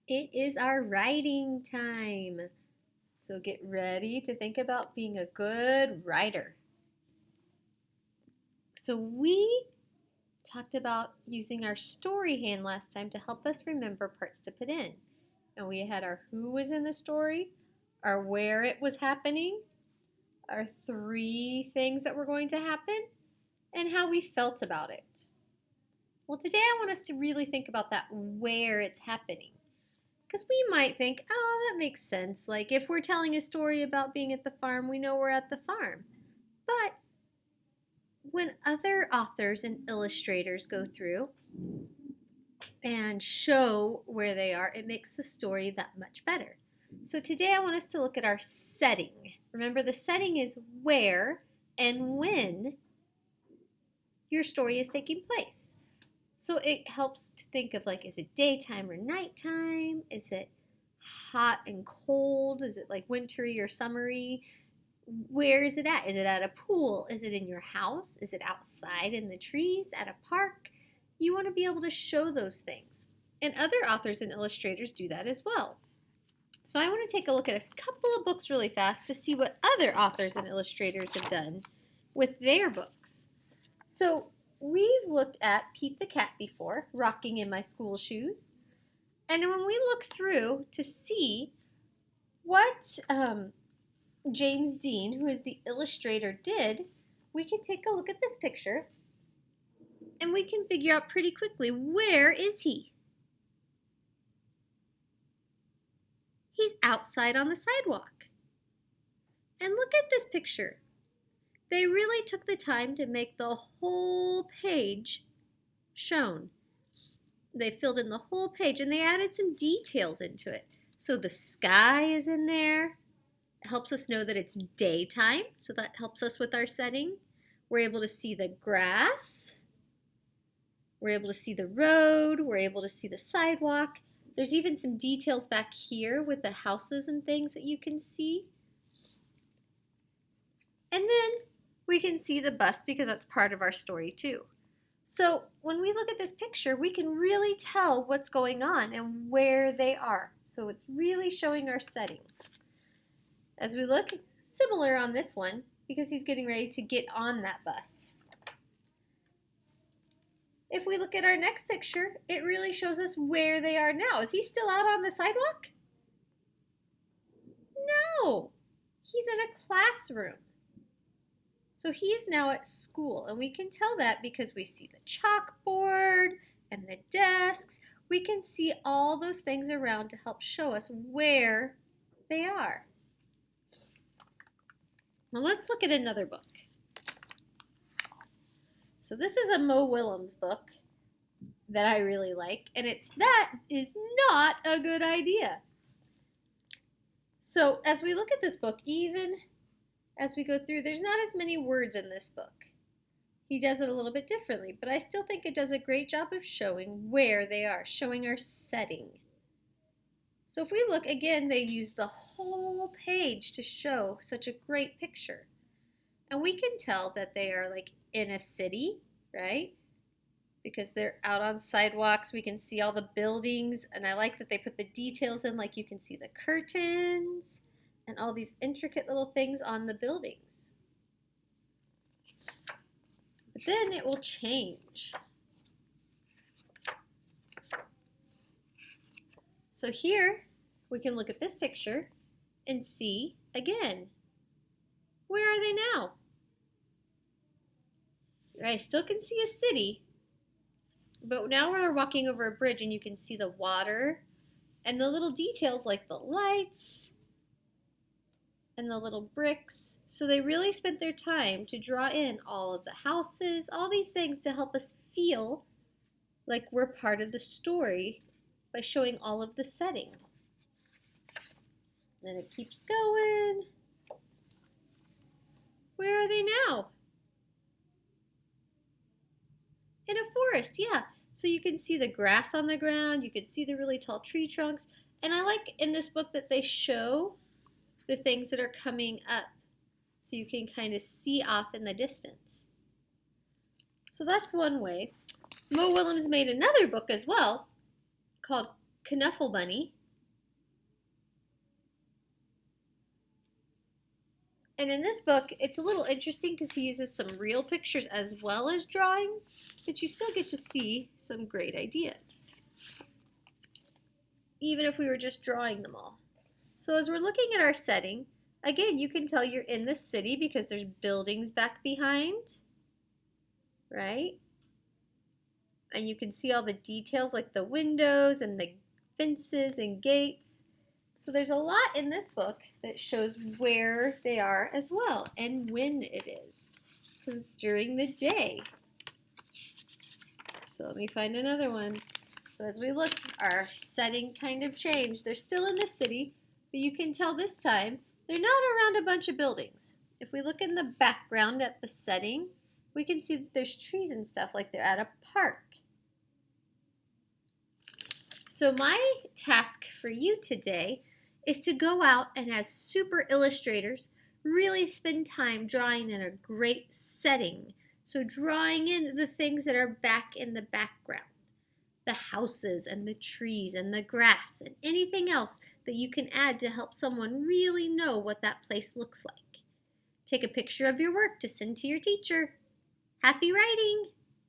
It is our writing time. So get ready to think about being a good writer. So we talked about using our story hand last time to help us remember parts to put in. And we had our who was in the story, our where it was happening, our three things that were going to happen, and how we felt about it. Well, today I want us to really think about that where it's happening. Because we might think, oh, that makes sense. Like if we're telling a story about being at the farm, we know we're at the farm. But when other authors and illustrators go through and show where they are, it makes the story that much better. So today I want us to look at our setting. Remember, the setting is where and when your story is taking place. So it helps to think of like, is it daytime or nighttime? Is it hot and cold? Is it like wintry or summery? Where is it at? Is it at a pool? Is it in your house? Is it outside in the trees at a park? You want to be able to show those things. And other authors and illustrators do that as well. So I want to take a look at a couple of books really fast to see what other authors and illustrators have done with their books. So we've looked at Pete the Cat before, Rocking in My School Shoes. And when we look through to see what James Dean, who is the illustrator, did, we can take a look at this picture and we can figure out pretty quickly, where is he? He's outside on the sidewalk. And look at this picture. They really took the time to make the whole page shown. They filled in the whole page and they added some details into it. So the sky is in there. It helps us know that it's daytime, so that helps us with our setting. We're able to see the grass. We're able to see the road. We're able to see the sidewalk. There's even some details back here with the houses and things that you can see. And then we can see the bus because that's part of our story too. So when we look at this picture, we can really tell what's going on and where they are. So it's really showing our setting. As we look, similar on this one because he's getting ready to get on that bus. If we look at our next picture, it really shows us where they are now. Is he still out on the sidewalk? No, he's in a classroom. So he's now at school, and we can tell that because we see the chalkboard and the desks. We can see all those things around to help show us where they are. Well, let's look at another book. So this is a Mo Willems book that I really like, and that is not a good idea. So as we look at this book, even as we go through, there's not as many words in this book. He does it a little bit differently, but I still think it does a great job of showing where they are, showing our setting. So if we look again, they use the whole page to show such a great picture. And we can tell that they are like in a city, right? Because they're out on sidewalks, we can see all the buildings, and I like that they put the details in, like you can see the curtains and all these intricate little things on the buildings. But then it will change. So here we can look at this picture and see again, where are they now? I still can see a city, but now we're walking over a bridge and you can see the water and the little details like the lights and the little bricks. So they really spent their time to draw in all of the houses, all these things to help us feel like we're part of the story by showing all of the setting. And then it keeps going. Where are they now? In a forest, yeah. So you can see the grass on the ground, you can see the really tall tree trunks, and I like in this book that they show the things that are coming up so you can kind of see off in the distance. So that's one way. Mo Willems made another book as well called Knuffle Bunny, And in this book, it's a little interesting because he uses some real pictures as well as drawings, but you still get to see some great ideas, even if we were just drawing them all. So as we're looking at our setting, again, you can tell you're in the city because there's buildings back behind, right? And you can see all the details like the windows and the fences and gates. So there's a lot in this book that shows where they are as well and when it is, because it's during the day. So let me find another one. So as we look, our setting kind of changed. They're still in the city, but you can tell this time they're not around a bunch of buildings. If we look in the background at the setting, we can see that there's trees and stuff like they're at a park. So my task for you today is to go out and as super illustrators, really spend time drawing in a great setting. So drawing in the things that are back in the background, the houses and the trees and the grass and anything else that you can add to help someone really know what that place looks like. Take a picture of your work to send to your teacher. Happy writing!